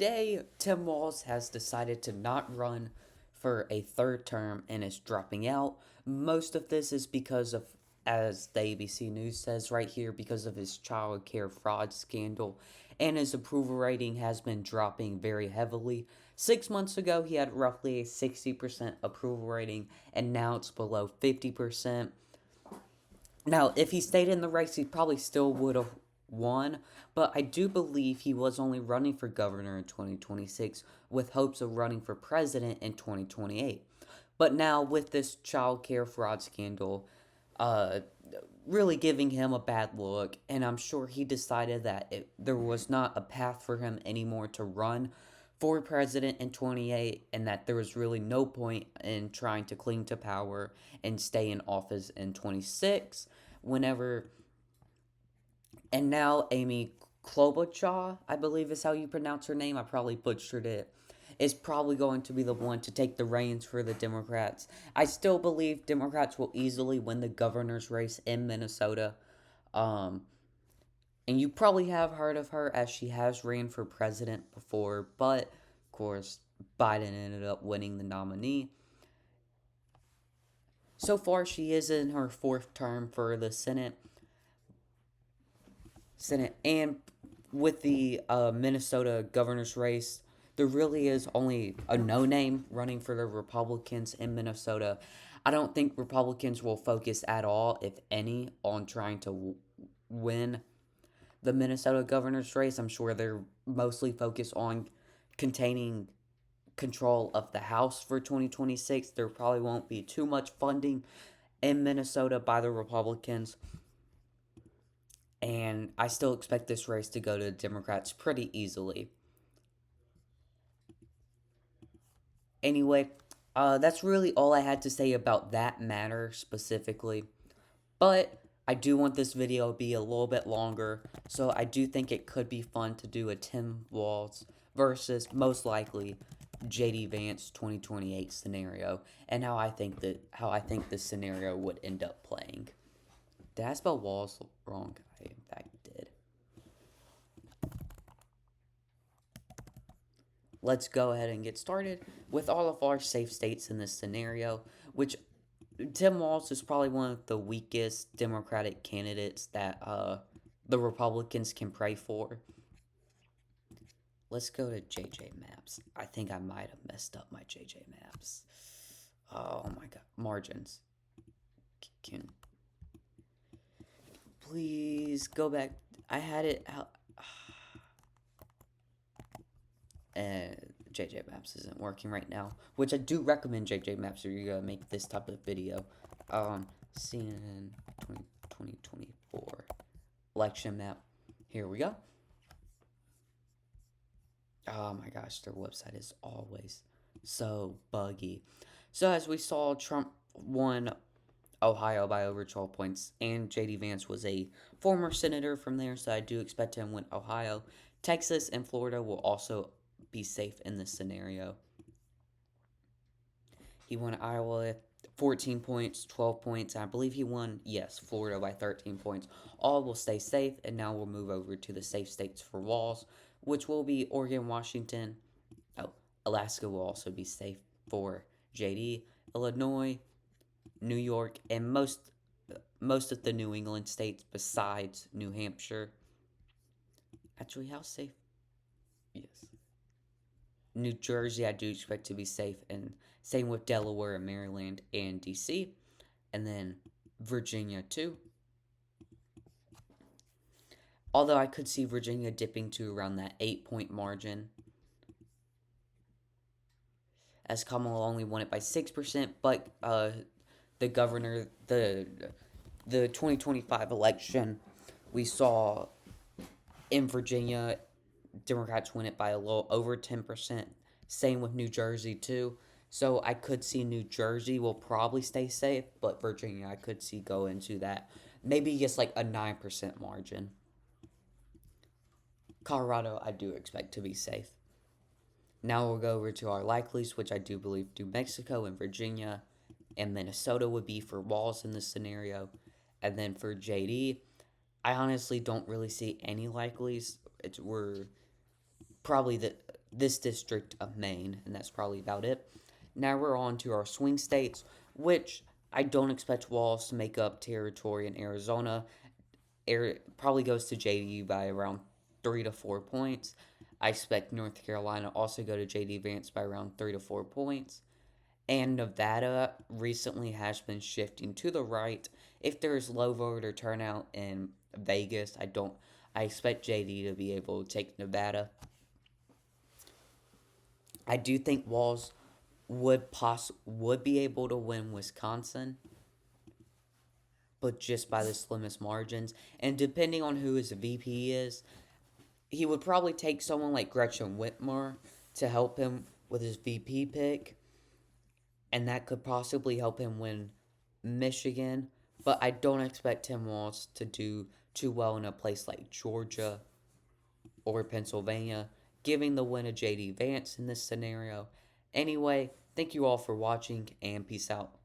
today, Tim Walz has decided to not run for a third term and is dropping out. Most of this is because of, as the ABC News says right here, because of his child care fraud scandal, and his approval rating has been dropping very heavily. 6 months ago, he had roughly a 60% approval rating, and now it's below 50%. Now, if he stayed in the race, he probably still would have won, but I do believe he was only running for governor in 2026 with hopes of running for president in 2028. But now, with this child care fraud scandal, uh, really giving him a bad look, and I'm sure he decided that there was not a path for him anymore to run for president in 28, and that there was really no point in trying to cling to power and stay in office in 26 whenever. And now Amy Klobuchar, I believe is how you pronounce her name, I probably butchered it, is probably going to be the one to take the reins for the Democrats. I still believe Democrats will easily win the governor's race in Minnesota. Um, and you probably have heard of her as she has ran for president before, but of course, Biden ended up winning the nominee. So far, she is in her fourth term for the Senate, and with the Minnesota governor's race, there really is only a no name running for the Republicans in Minnesota. I don't think Republicans will focus at all, if any, on trying to win the Minnesota governor's race. I'm sure they're mostly focused on containing control of the House for 2026. There probably won't be too much funding in Minnesota by the Republicans. And I still expect this race to go to the Democrats pretty easily. Anyway, that's really all I had to say about that matter specifically. But I do want this video to be a little bit longer, so I do think it could be fun to do a Tim Walz versus, most likely, JD Vance 2028 scenario, and how I think this scenario would end up playing. Did I spell Walz wrong? I in fact did. Let's go ahead and get started with all of our safe states in this scenario, which Tim Walz is probably one of the weakest Democratic candidates that the Republicans can pray for. Let's go to JJ Maps. I think I might have messed up my JJ Maps. Oh my god. Margins. Can please go back. I had it out. And JJ Maps isn't working right now, which I do recommend JJ Maps if you're gonna make this type of video. CNN 2024 election map. Here we go. Oh my gosh, their website is always so buggy. So as we saw, Trump won Ohio by over 12 points, and JD Vance was a former senator from there, so I do expect him to win Ohio. Texas and Florida will also be safe in this scenario. He won Iowa 14 points, 12 points. I believe he won, yes, Florida by 13 points. All will stay safe, and now we'll move over to the safe states for Walz, which will be Oregon, Washington. Oh, Alaska will also be safe for JD. Illinois, New York, and most of the New England states besides New Hampshire. Actually, how safe? Yes. New Jersey, I do expect to be safe, and same with Delaware and Maryland and DC, and then Virginia too. Although I could see Virginia dipping to around that 8-point margin, as Kamala only won it by 6%, but the governor, the 2025 election, we saw in Virginia, Democrats win it by a little over 10%. Same with New Jersey, too. So I could see New Jersey will probably stay safe, but Virginia I could see go into that. Maybe just like a 9% margin. Colorado I do expect to be safe. Now we'll go over to our likelies, which I do believe New Mexico and Virginia and Minnesota would be for Walz in this scenario. And then for JD, I honestly don't really see any likelies. We're probably this district of Maine, and that's probably about it. Now we're on to our swing states, which I don't expect Walz to make up territory in Arizona. Probably goes to JD by around 3 to 4 points. I expect North Carolina also go to JD Vance by around 3 to 4 points. And Nevada recently has been shifting to the right. If there is low voter turnout in Vegas, I expect JD to be able to take Nevada. I do think Walz would be able to win Wisconsin, but just by the slimmest margins. And depending on who his VP is, he would probably take someone like Gretchen Whitmer to help him with his VP pick, and that could possibly help him win Michigan. But I don't expect Tim Walz to do too well in a place like Georgia or Pennsylvania, giving the win to JD Vance in this scenario. Anyway, thank you all for watching, and peace out.